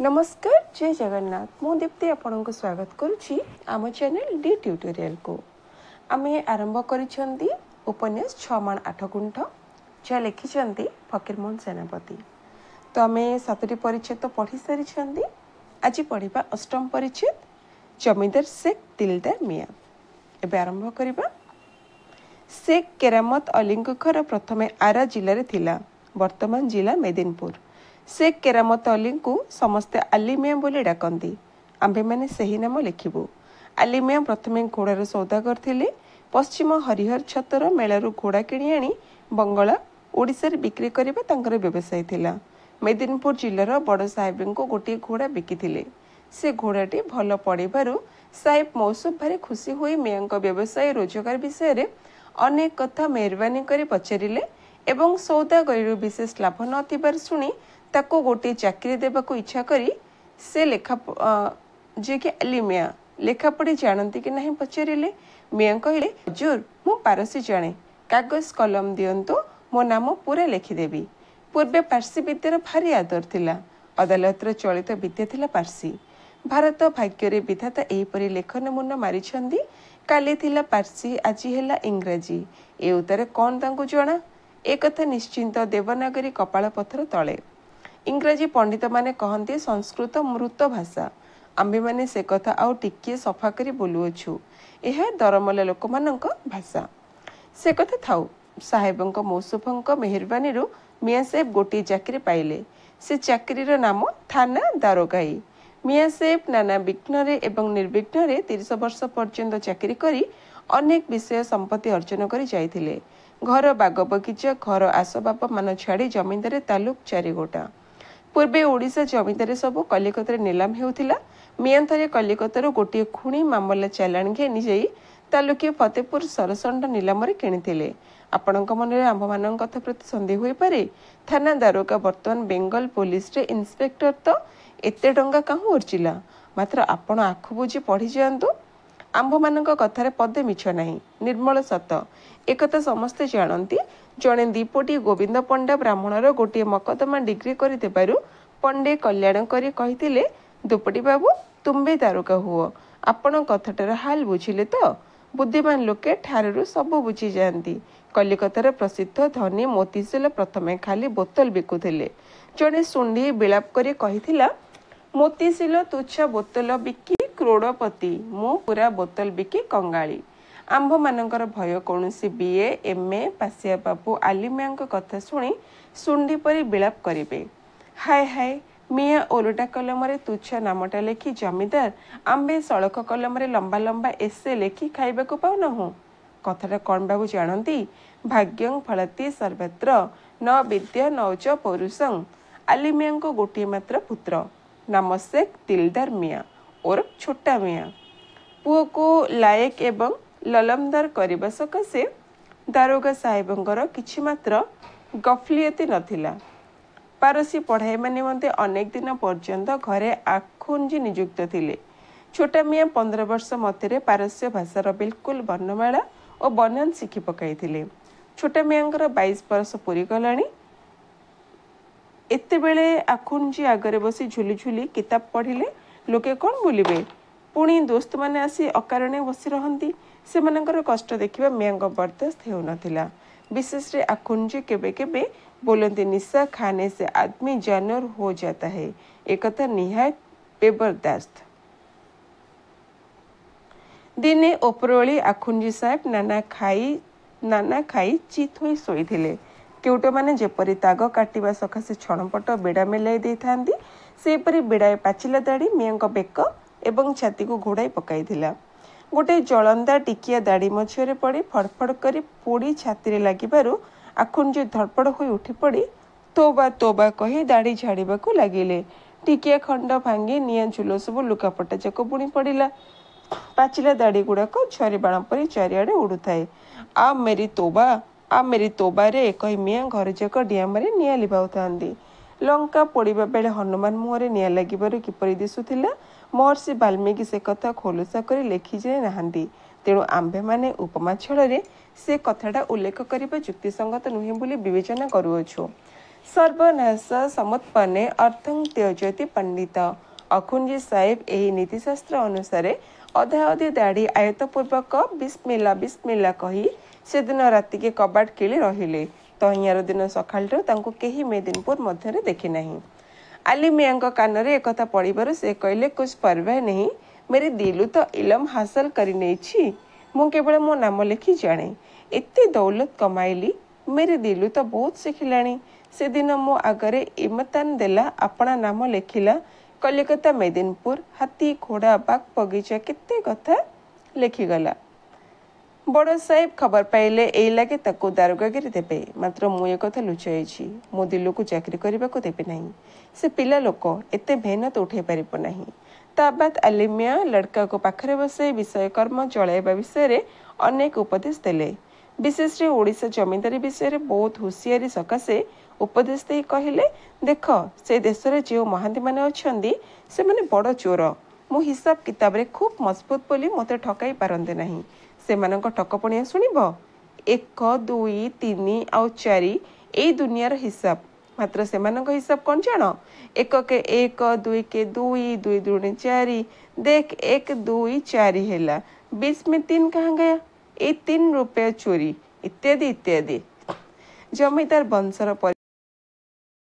नमस्कार जय जगन्नाथ मु दीप्ति आपण को स्वागत करुच्ची आम चैनल डी ट्यूटोरियल को आमे आरंभ करिसेंती उपन्यास 6 माण 8 गुंठ जा लिखिसेंती फकीरमोहन सेनापति। तो आमे 7टी परिच्छेद पढ़ी सारी। आज पढ़िबा अष्टम परिच्छेद जमींदार शेख दिलदार मियाँ। एबे आरंभ करिबा। शेख केरामत अलीଙ୍କ घर प्रथमे आरा जिले थिला, वर्तमान जिला मेदिनीपुर। शेख केरामत अली को समस्ते आली मियाँ बोली डाकती। आंबे मैंने सही नाम लिखिबू। आली मियाँ प्रथमे घोड़ार सौदागर थिले। पश्चिम हरिहर छतर मेलारू घोड़ा किणी आनी बंगला ओडिशा बिक्री करबा तांकर व्यवसाय थिला। मेदिनीपुर जिल्लार बड़ साहेब को गोटे घोड़ा बिकिथिले। से घोड़ाटी भल पड़िबारु साहेब मौसुफ भारी खुशी होई मियाँ व्यवसाय रोजगार विषय रे अनेक कथा मेहरबानी करी पचारिले एवं सौदागरी विशेष लाभ नथिबार सुनी ताको गोटे चाकरी देबाको इच्छा करी से लेखा जे कि अली मियाँ लेखा पढ़ी जानती कि नहीं पचारिले। मियाँ कहले, हुजूर मु पारसी जाने, कागज कलम दियंतु मो नाम पूरा लिखिदेवी। पूर्वे पार्सी विद्यार भारी आदर थिला। अदालतर चलित विद्या थिला पार्सी। भारत भाग्य विधाता एहीपरि लेखन मुन मारिछंदी। काली थिला पार्सी, आजी हेला इंग्राजी। ए उतारे कौन तांकु जणा? एक कथा निश्चिंत देवनागरी कपाल पथर तले। इंग्राजी पंडित माने कहते संस्कृत मृत भाषा। आम्भे माने से कथा आउ टिकिए सफा करी बोलुअछु। यह दरमला लोक मानक भाषा। से कथा थाउ। साहेबंक मौसुफंक मेहरबानी मियाँ साहेब गोटे चाकरी पाइले। से चाकरीर नाम थाना दारोगाई। मियाँ साहेब नाना विघ्न एवं निर्विघ्न 30 वर्ष पर्यंत चाकरी करी अनेक विषय संपत्ति अर्जन करी जाइथिले। घर बाग बगीचा घर आसबाब मान छाड़ी जमींदार तालुक 4 गोटा। पूर्वे ओडिशा जमींदार सब कलिकता निलाम हेउथिला। मियाँ थरे कलिकतार गोटे खुणी मामला चालाण घेनी जाई तालुकी फतेपुर सरसंड निलाम किणिथिले। आपणक मनरे आंभ मानक कथा प्रति संदेह होई पारे। थाना दारोगा वर्तमान बेंगल पुलिस रे इंस्पेक्टर तो एते टंका काहू उर्चिला। मात्र आपण आखु बुझी पढ़ी जातु। आंभ मानक कथारे पदे मिछ नाही, निर्मल सत। एकथा समस्ते जानती। जड़े दीपोटी गोविंद पंडा ब्राह्मणर गोटे मकदमा डिग्री कर देबारु पंडे कल्याण करी कहिथिले, दुपटी बाबू तुम्बे दारोगा हुओ। आपण कथाटार हाल बुझिले तो? बुद्धिमान लोके ठारु सब बुझी जाती। कलिकतार प्रसिद्ध धनी मोतीसिल प्रथमे खाली बोतल बिकुथिले। जड़े सुंडी बिलाप करी कहिथिला, मोतीसिल तुच्छा बोतल बिकी क्रोड़पति, मु पूरा बोतल बिकी कंगाली। आंभ मानकर भय कौनसी बीए एमए पासिया बाबू आली मियाँ कथा शुणी सुंडी परी बिलाप करिबे। हाय हाय मियाँ ओलटा कलम तुच्छा नामटा लेखी जमीदार, आंबे सड़क कलम लंबा लंबा एसे लेखी खाइबा को पाउनहु। कथाटा कौन बाबू जानती? भाग्यं फलति सर्वत्र न विद्या न च पौरुषं। आली मियाँ को गोटे मात्र पुत्र, नाम शेख दिलदार मियाँ और छोटा मियाँ। पुओ को लायक एवं ललमदार करबा सकाशे दारोगा साहेबंकर किछि मात्र गफलियती नथिला। पारसी पढ़ाइबा निमंते अनेक दिन पर्यंत घरे आखुंजी नियुक्त थिले। छोटा मियाँ 15 वर्ष मध्य पारस्य भाषार बिल्कुल वर्णमाला और बनान शिखि पकाइथिले। छोटा मियाँकर 22 वर्ष पूरी गलाणी। एते बेले आखुंजी आगरे बसी झुली झुली किताब पढ़िले लोके कौन बोलिबे? पुणी दोस्त माने आसी अकारणे बसी रहंती। सेमानंकर कष्ट देखिबा मियाँ बर्दाश्त हेउ नथिला। विशेष रे आखुंजी केबे केबे बोलती, निशा खाने से आदमी जानवर हो जाता है। एक कथा निहायत बेबर्दाश्त। दिने ओपरोली आखुंजी साहेब नाना खाई चित होई सोईथिले। केउट माने जेपरी ताग काटिबा सकाशे छणपट बेड़ा मेलाई देई थांदी, सेपरी बेड़ाए पाचिला दाढ़ी मियाँ बेक एवं छाती को घोड़ाई पकाइथिला। गोटे जलंदा टिकिया दाढ़ी मछिरे पड़ी फड़फड़ करी पोड़ी छाती लागिबारु आखुंजी धड़पड़ होई उठी पड़ी तोबा तोबा कही दाढ़ी झाड़िबाकू लागिले। टिकिया खंड भांगी निया झुल सब लुकापटा जाक बुणी पड़िला। पाचिला दाढ़ी गुड़ाक झरी बाण परी चारिआडे उड़ुथाए। आ मेरी तोबा रे कही मियाँ घर जाक डिया मारी निया लिभाउथांदी। लंका पोड़िबा बेले हनुमान मुहरे निया लागिबारु किपरि दिसुथिला महर्षि वाल्मीकि से कथा खोलसा करी लेखि जाई नाहांती। तेणु आंभे माने उपमा छଳରେ से कथाटा उल्लेख करिबा युक्तिसंगत नुहे बोली विवेचना करूअछु। सर्वनाश समुत्पन्ने अर्थं त्यजति पंडित। अखुंजी साहेब यही नीतिशास्त्र अनुसार अधा अधी दाढ़ी आयतपूर्वक बिस्मिल्ला बिस्मिल्ला कही से दिन राति के कबाट किली रहिले। तहियार दिन सकाळु तांको केही मेदिनपुर मध्य देखी नहीं। आली मियाँ कान एक पड़बार से कहले कुछ परवाह नहीं, मेरे दिलु तो इलम हासिल कर नहीं, मु केवल मो नाम लिखी जाने। एते दौलत कमाइली, मेरे दिलु तो बहुत शिखिलाणी। से दिन मो आगरे इमतान देला, अपना नाम लिखिला। कलिकता मेदिनपुर हाथी घोड़ा बाग बगीचा केते कथा लिखिगला। बड़ साहेब खबर पाइले एई लागे ताको दारोगागिरी देबे, मात्र मु एक कथा लुचाइछि, मो दिलु को चाकरी करबा को देबे नहीं। से पिला लोक एते मेहनत उठे पारिबो नहीं। ता बाद आलिमिया लड़का को पाखरे बसे विषय कर्म चलाइबा विषय अनेक उपदेश देले। विशेष ओडिशा जमींदारी विषय बहुत हुशियारी सकाशे उपदेश दे कहले, देख से देश रे जो महांती माने अछंदी से माने बड़ चोर। मो हिसाब किताब रे खूब मजबूत बोली मते ठकाई पारंदे नहीं। से मानक ठकपणिया शुणिब 1 2 3 आउ 4 एई दुनियार हिसाब, मात्र से मानक हिसाब कौन जान? 1 के 1 2 के 2 2 दूनी 4 देख 1 2 4 हैला, 20 में 3 कहाँ गया? ये 3 रुपया चोरी इत्यादि इत्यादि। जमीदार वंशर